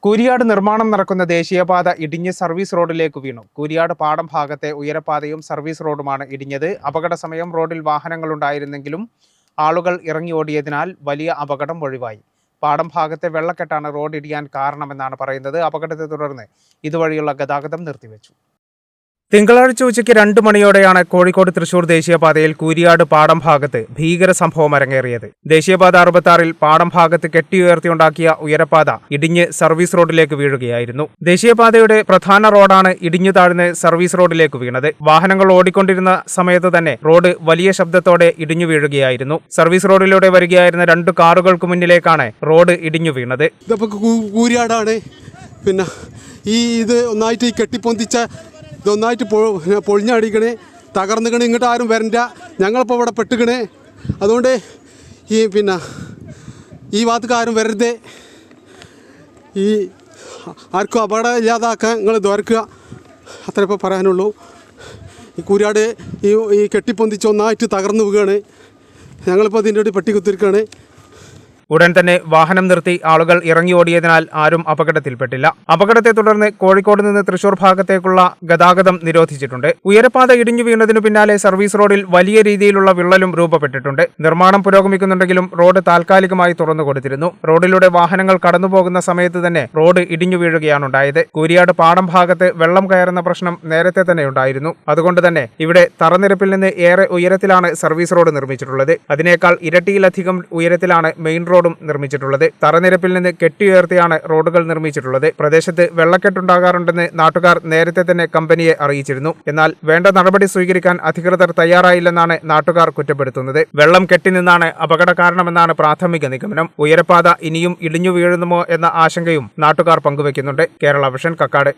കൂരിയാട് നിർമ്മാണം നടക്കുന്ന ദേശീയപാത ഇടിഞ്ഞ് സർവീസ് റോഡിലേക്ക് വീണു. കൂരിയാട് പാടം ഭാഗത്തെ ഉയരപാതയും സർവീസ് റോഡുമാണ് ഇടിഞ്ഞത്. അപകട സമയം റോഡിൽ വാഹനങ്ങളുണ്ടായിരുന്നെങ്കിലും ആളുകൾ ഇറങ്ങി ഓടിയതിനാൽ വലിയ അപകടം ഒഴിവായി. പാടം ഭാഗത്തെ വെള്ളക്കെട്ടാണ് റോഡ് ഇടിയാൻ കാരണമെന്നാണ് പറയുന്നത്. അപകടത്തെ തുടർന്ന് ഇതുവഴിയുള്ള ഗതാഗതം നിർത്തിവെച്ചു. തിങ്കളാഴ്ച ഉച്ചയ്ക്ക് 2 മണിയോടെയാണ് കോഴിക്കോട് തൃശൂർ ദേശീയപാതയിൽ കൂരിയാട് പാടം ഭാഗത്ത് ഭീകര സംഭവം അരങ്ങേറിയത്. ദേശീയപാത 66-ൽ പാടം ഭാഗത്ത് കെട്ടിയുയർത്തിയുണ്ടാക്കിയ ഉയരപാത ഇടിഞ്ഞ് സർവീസ് റോഡിലേക്ക് വീഴുകയായിരുന്നു. ദേശീയപാതയുടെ പ്രധാന റോഡാണ് ഇടിഞ്ഞു താഴ്ന്ന് സർവീസ് റോഡിലേക്ക് വീണത്. വാഹനങ്ങൾ ഓടിക്കൊണ്ടിരുന്ന സമയത്ത് തന്നെ റോഡ് വലിയ ശബ്ദത്തോടെ ഇടിഞ്ഞു വീഴുകയായിരുന്നു. സർവീസ് റോഡിലൂടെ വരികയായിരുന്ന 2 കാറുകൾക്ക് മുന്നിലേക്കാണ് റോഡ് ഇടിഞ്ഞു വീണത്. കൂരിയാടാണ്. പിന്നെ ഇത് ഒന്നായിട്ട് കെട്ടിപ്പൊന്തിച്ച ഇതൊന്നായിട്ട് പൊളിഞ്ഞടിക്കണേ, തകർന്നിക്കണേ. ഇങ്ങോട്ട് ആരും വരണ്ട, ഞങ്ങളിപ്പോൾ ഇവിടെ പെട്ടുക്കണേ. അതുകൊണ്ട് ഈ ഭാഗത്തേക്ക് ആരും വരരുതേ. ആർക്കും അപകടം ഇല്ലാതാക്കാൻ നിങ്ങൾ ദ്വാരക്കുക, അത്ര ഇപ്പോൾ പറയാനുള്ളൂ. ഈ കൂരിയാട് ഈ കെട്ടിപ്പൊന്തിച്ച് ഒന്നായിട്ട് തകർന്നു വീഴുകയാണ്. ഞങ്ങളിപ്പോൾ അതിൻ്റെ ഒരു പെട്ടി കുത്തിരിക്കുകയാണ്. ഉടൻ തന്നെ വാഹനം നിർത്തി ആളുകൾ ഇറങ്ങി ഓടിയതിനാൽ ആരും അപകടത്തിൽപ്പെട്ടില്ല. അപകടത്തെ തുടർന്ന് കോഴിക്കോട് നിന്ന് തൃശൂർ ഭാഗത്തേക്കുള്ള ഗതാഗതം നിരോധിച്ചിട്ടുണ്ട്. ഉയരപാത ഇടിഞ്ഞു വീണതിനു പിന്നാലെ സർവീസ് റോഡിൽ വലിയ രീതിയിലുള്ള വിള്ളലും രൂപപ്പെട്ടിട്ടുണ്ട്. നിർമ്മാണം പുരോഗമിക്കുന്നുണ്ടെങ്കിലും റോഡ് താൽക്കാലികമായി തുറന്നു കൊടുത്തിരുന്നു. റോഡിലൂടെ വാഹനങ്ങൾ കടന്നുപോകുന്ന സമയത്ത് തന്നെ റോഡ് ഇടിഞ്ഞു വീഴുകയാണുണ്ടായത്. കൂരിയാട് പാടം ഭാഗത്ത് വെള്ളം കയറുന്ന പ്രശ്നം നേരത്തെ തന്നെ ഉണ്ടായിരുന്നു. അതുകൊണ്ട് തന്നെ ഇവിടെ തറനിരപ്പിൽ നിന്ന് ഏറെ ഉയരത്തിലാണ് സർവീസ് റോഡ് നിർമ്മിച്ചിട്ടുള്ളത്. അതിനേക്കാൾ ഇരട്ടിയിലധികം ഉയരത്തിലാണ് മെയിൻ റോഡും നിർമ്മിച്ചിട്ടുള്ളത്. തറനിരപ്പിൽ നിന്ന് കെട്ടിയുയർത്തിയാണ് റോഡുകൾ നിർമ്മിച്ചിട്ടുള്ളത്. പ്രദേശത്ത് വെള്ളക്കെട്ടുണ്ടാകാറുണ്ടെന്ന് നാട്ടുകാർ നേരത്തെ തന്നെ കമ്പനിയെ അറിയിച്ചിരുന്നു. എന്നാൽ വേണ്ട നടപടി സ്വീകരിക്കാൻ അധികൃതർ തയ്യാറായില്ലെന്നാണ് നാട്ടുകാർ കുറ്റപ്പെടുത്തുന്നത്. വെള്ളം കെട്ടിനിന്നാണ് അപകട കാരണമെന്നാണ് പ്രാഥമിക നിഗമനം. ഉയരപാത ഇനിയും ഇടിഞ്ഞു വീഴുന്നുമോ എന്ന ആശങ്കയും നാട്ടുകാർ പങ്കുവയ്ക്കുന്നുണ്ട്. കേരള വിഷൻ, കക്കാട്.